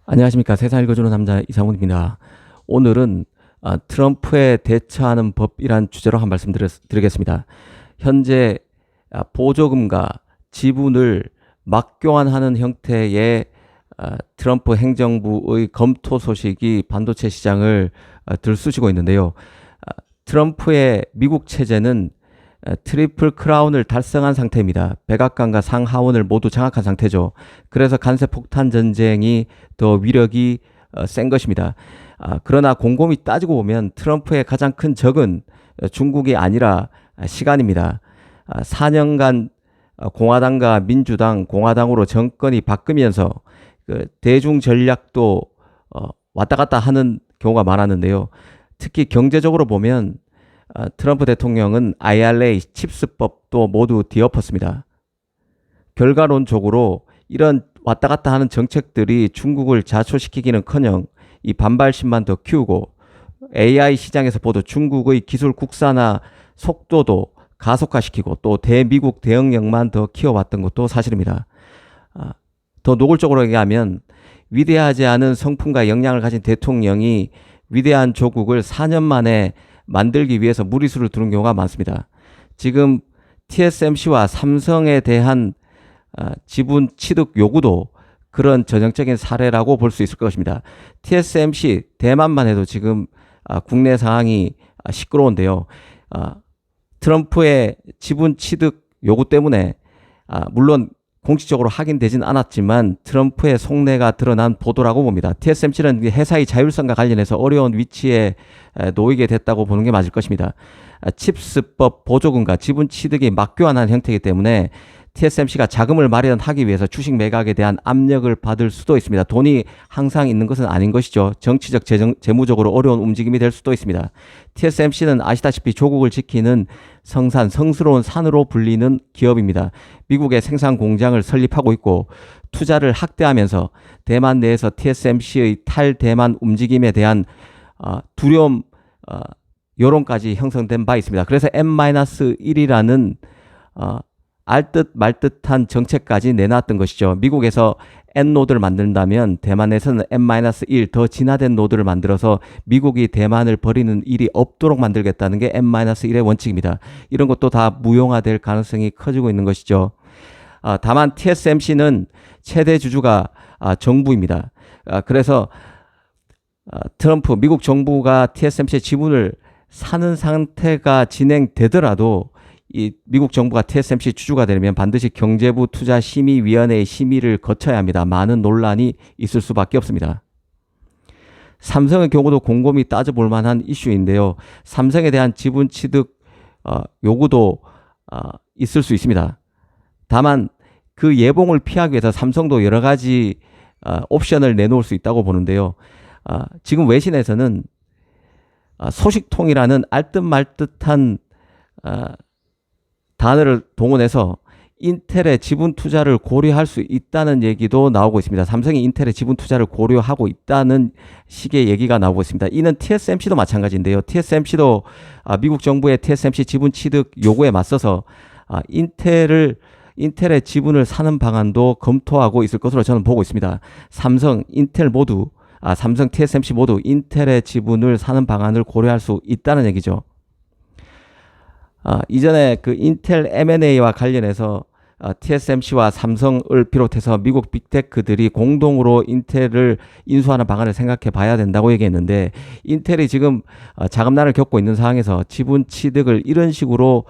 안녕하십니까. 세상 읽어주는 남자 이상훈입니다. 오늘은 트럼프에 대처하는 법이란 주제로 한 말씀 드리겠습니다. 현재 보조금과 지분을 맞교환하는 형태의 트럼프 행정부의 검토 소식이 반도체 시장을 들쑤시고 있는데요. 트럼프의 미국 체제는 트리플 크라운을 달성한 상태입니다. 백악관과 상하원을 모두 장악한 상태죠. 그래서 간세 폭탄 전쟁이 더 위력이 센 것입니다. 그러나 곰곰이 따지고 보면 트럼프의 가장 큰 적은 중국이 아니라 시간입니다. 4년간 공화당과 민주당, 공화당으로 정권이 바뀌면서 그 대중 전략도 왔다 갔다 하는 경우가 많았는데요. 특히 경제적으로 보면 트럼프 대통령은 IRA, 칩스법도 모두 뒤엎었습니다. 결과론적으로 이런 왔다 갔다 하는 정책들이 중국을 자초시키기는커녕 이 반발심만 더 키우고 AI 시장에서 보도 중국의 기술 국산화 속도도 가속화시키고 또 대미국 대응력만 더 키워왔던 것도 사실입니다. 더 노골적으로 얘기하면 위대하지 않은 성품과 역량을 가진 대통령이 위대한 조국을 4년 만에 만들기 위해서 무리수를 두는 경우가 많습니다. 지금 TSMC와 삼성에 대한 지분 취득 요구도 그런 전형적인 사례라고 볼 수 있을 것입니다. TSMC 대만만 해도 지금 국내 상황이 시끄러운데요. 트럼프의 지분 취득 요구 때문에 물론 공식적으로 확인되진 않았지만 트럼프의 속내가 드러난 보도라고 봅니다. TSMC는 회사의 자율성과 관련해서 어려운 위치에 놓이게 됐다고 보는 게 맞을 것입니다. 칩스법 보조금과 지분 취득이 맞교환한 형태이기 때문에 TSMC가 자금을 마련하기 위해서 주식 매각에 대한 압력을 받을 수도 있습니다. 돈이 항상 있는 것은 아닌 것이죠. 정치적, 재무적으로 어려운 움직임이 될 수도 있습니다. TSMC는 아시다시피 조국을 지키는 성스러운 산으로 불리는 기업입니다. 미국에 생산 공장을 설립하고 있고 투자를 확대하면서 대만 내에서 TSMC의 탈대만 움직임에 대한 두려움, 여론까지 형성된 바 있습니다. 그래서 N-1이라는 알듯 말듯한 정책까지 내놨던 것이죠. 미국에서 N-노드를 만든다면 대만에서는 N-1 더 진화된 노드를 만들어서 미국이 대만을 버리는 일이 없도록 만들겠다는 게 N-1의 원칙입니다. 이런 것도 다 무용화될 가능성이 커지고 있는 것이죠. 다만 TSMC는 최대 주주가 정부입니다. 그래서 트럼프 미국 정부가 TSMC의 지분을 사는 상태가 진행되더라도 이 미국 정부가 TSMC 주주가 되면 반드시 경제부 투자심의위원회의 심의를 거쳐야 합니다. 많은 논란이 있을 수밖에 없습니다. 삼성의 경우도 곰곰이 따져볼 만한 이슈인데요. 삼성에 대한 지분 취득 요구도 있을 수 있습니다. 다만 그 예봉을 피하기 위해서 삼성도 여러 가지 옵션을 내놓을 수 있다고 보는데요. 지금 외신에서는 소식통이라는 알듯말듯한 단어를 동원해서 인텔의 지분 투자를 고려할 수 있다는 얘기도 나오고 있습니다. 삼성이 인텔의 지분 투자를 고려하고 있다는 식의 얘기가 나오고 있습니다. 이는 TSMC도 마찬가지인데요. TSMC도 미국 정부의 TSMC 지분 취득 요구에 맞서서 인텔의 지분을 사는 방안도 검토하고 있을 것으로 저는 보고 있습니다. 삼성, TSMC 모두 인텔의 지분을 사는 방안을 고려할 수 있다는 얘기죠. 이전에 그 인텔 M&A와 관련해서 TSMC와 삼성을 비롯해서 미국 빅테크들이 공동으로 인텔을 인수하는 방안을 생각해 봐야 된다고 얘기했는데 인텔이 지금 자금난을 겪고 있는 상황에서 지분 취득을 이런 식으로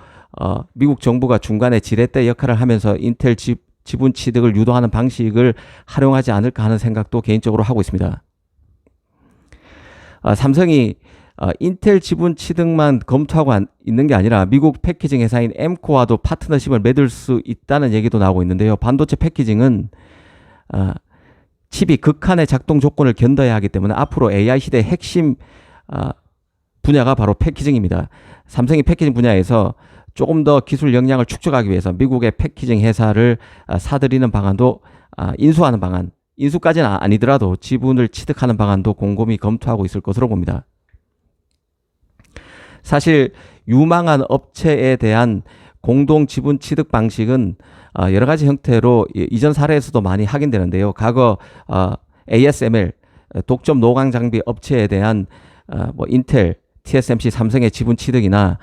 미국 정부가 중간에 지렛대 역할을 하면서 인텔 지분 취득을 유도하는 방식을 활용하지 않을까 하는 생각도 개인적으로 하고 있습니다. 삼성이 인텔 지분 취득만 검토하고 있는 게 아니라 미국 패키징 회사인 엠코와도 파트너십을 맺을 수 있다는 얘기도 나오고 있는데요. 반도체 패키징은 칩이 극한의 작동 조건을 견뎌야 하기 때문에 앞으로 AI 시대의 핵심 분야가 바로 패키징입니다. 삼성이 패키징 분야에서 조금 더 기술 역량을 축적하기 위해서 미국의 패키징 회사를 사들이는 방안도 인수하는 방안, 인수까지는 아니더라도 지분을 취득하는 방안도 곰곰이 검토하고 있을 것으로 봅니다. 사실 유망한 업체에 대한 공동 지분 취득 방식은 여러 가지 형태로 이전 사례에서도 많이 확인되는데요. 과거 ASML 독점 노광 장비 업체에 대한 뭐 인텔, TSMC, 삼성의 지분 취득이나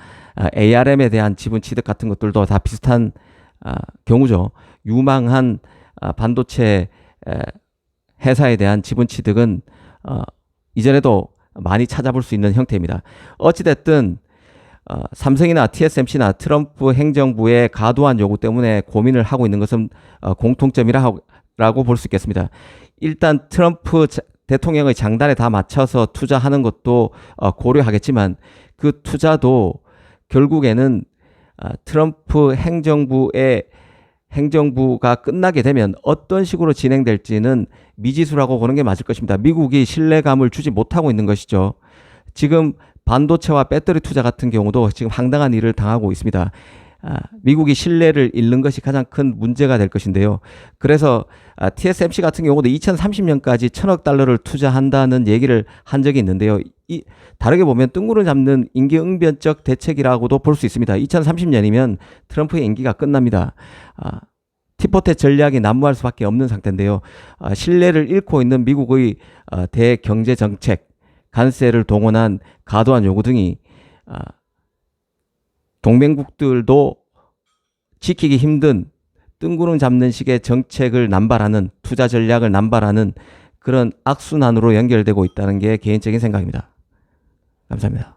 ARM에 대한 지분 취득 같은 것들도 다 비슷한 경우죠. 유망한 반도체 회사에 대한 지분 취득은 이전에도 많이 찾아볼 수 있는 형태입니다. 어찌됐든 삼성이나 TSMC나 트럼프 행정부의 과도한 요구 때문에 고민을 하고 있는 것은 공통점이라고 볼 수 있겠습니다. 일단 트럼프 대통령의 장단에 다 맞춰서 투자하는 것도 고려하겠지만 그 투자도 결국에는 트럼프 행정부가 끝나게 되면 어떤 식으로 진행될지는 미지수라고 보는 게 맞을 것입니다. 미국이 신뢰감을 주지 못하고 있는 것이죠. 지금 반도체와 배터리 투자 같은 경우도 지금 황당한 일을 당하고 있습니다. 미국이 신뢰를 잃는 것이 가장 큰 문제가 될 것인데요. 그래서 TSMC 같은 경우도 2030년까지 1,000억 달러를 투자한다는 얘기를 한 적이 있는데요. 다르게 보면 뜬구름 잡는 임기응변적 대책이라고도 볼 수 있습니다. 2030년이면 트럼프의 임기가 끝납니다. 티포테 전략이 난무할 수밖에 없는 상태인데요. 신뢰를 잃고 있는 미국의 대경제정책, 관세를 동원한 과도한 요구 등이 동맹국들도 지키기 힘든 뜬구름 잡는 식의 정책을 남발하는, 투자 전략을 남발하는 그런 악순환으로 연결되고 있다는 게 개인적인 생각입니다. 감사합니다.